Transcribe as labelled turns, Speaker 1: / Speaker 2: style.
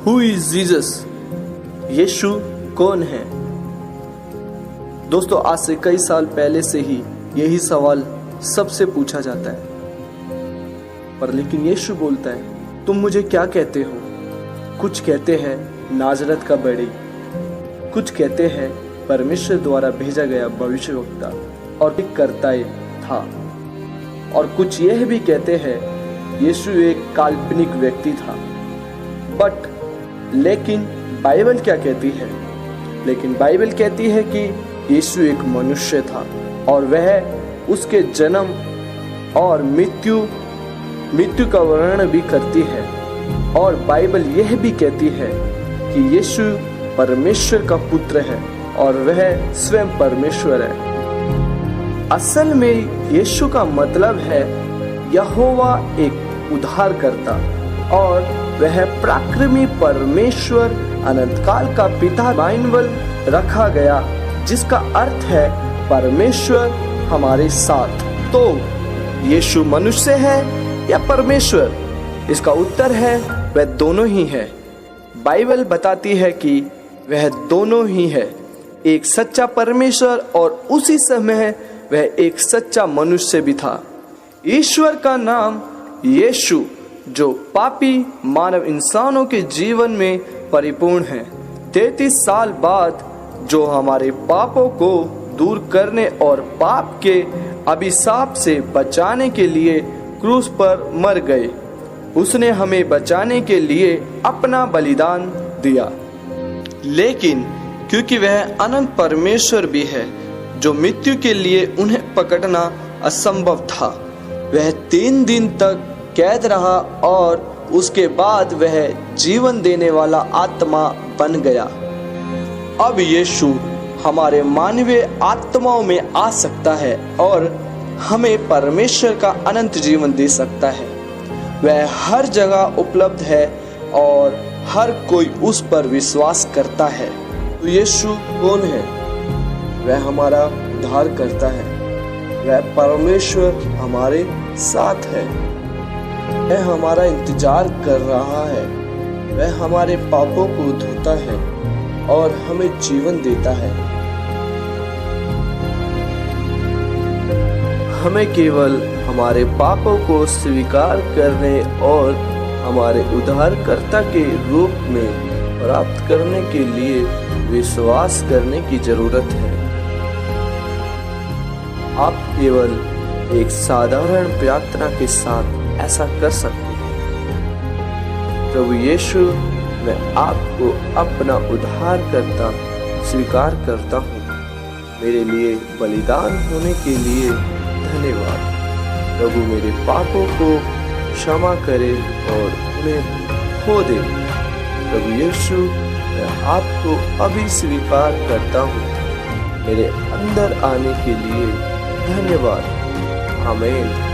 Speaker 1: Who is Jesus? यीशु कौन है? दोस्तों, आज से कई साल पहले से ही यही सवाल सबसे पूछा जाता है, पर लेकिन यीशु बोलता है, तुम मुझे क्या कहते हो? कुछ कहते हैं नाजरत का बड़ी, कुछ कहते हैं परमेश्वर द्वारा भेजा गया भविष्यवक्ता और एक करता था, और कुछ यह भी कहते हैं यीशु एक काल्पनिक व्यक्ति था। बट लेकिन बाइबल क्या कहती है? लेकिन बाइबल कहती है कि यीशु एक मनुष्य था और वह उसके जन्म और मृत्यु का वर्णन भी करती है। और बाइबल यह भी कहती है कि यीशु परमेश्वर का पुत्र है और वह स्वयं परमेश्वर है। असल में यीशु का मतलब है यहोवा एक उद्धारकर्ता, और वह पराक्रमी परमेश्वर अनंतकाल का पिता बाइबल रखा गया, जिसका अर्थ है परमेश्वर हमारे साथ। तो यीशु मनुष्य है या परमेश्वर? इसका उत्तर है वह दोनों ही है। बाइबल बताती है कि वह दोनों ही है, एक सच्चा परमेश्वर और उसी समय वह एक सच्चा मनुष्य भी था। ईश्वर का नाम यीशु, जो पापी मानव इंसानों के जीवन में परिपूर्ण है, 33 साल बाद जो हमारे पापों को दूर करने और पाप के अभिशाप से बचाने के लिए क्रूस पर मर गए। उसने हमें बचाने के लिए अपना बलिदान दिया। लेकिन क्योंकि वह अनंत परमेश्वर भी है, जो मृत्यु के लिए उन्हें पकड़ना असंभव था, वह 3 दिन तक कैद रहा और उसके बाद वह जीवन देने वाला आत्मा बन गया। अब यीशु हमारे मानवीय आत्माओं में आ सकता है और हमें परमेश्वर का अनंत जीवन दे सकता है। वह हर जगह उपलब्ध है और हर कोई उस पर विश्वास करता है। तो यीशु कौन है? वह हमारा उद्धार करता है, वह परमेश्वर हमारे साथ है, वह हमारा इंतजार कर रहा है, वह हमारे पापों को धोता है और हमें जीवन देता है। हमें केवल हमारे पापों को स्वीकार करने और हमारे उद्धारकर्ता के रूप में प्राप्त करने के लिए विश्वास करने की जरूरत है। आप केवल एक साधारण प्रार्थना के साथ ऐसा कर सकते हैं। प्रभु यीशु, मैं आपको अपना उद्धारकर्ता स्वीकार करता हूँ। मेरे लिए बलिदान होने के लिए धन्यवाद। प्रभु मेरे पापों को क्षमा करे और उन्हें खो दे। प्रभु यीशु, मैं आपको अभी स्वीकार करता हूँ। मेरे अंदर आने के लिए धन्यवाद। आमीन।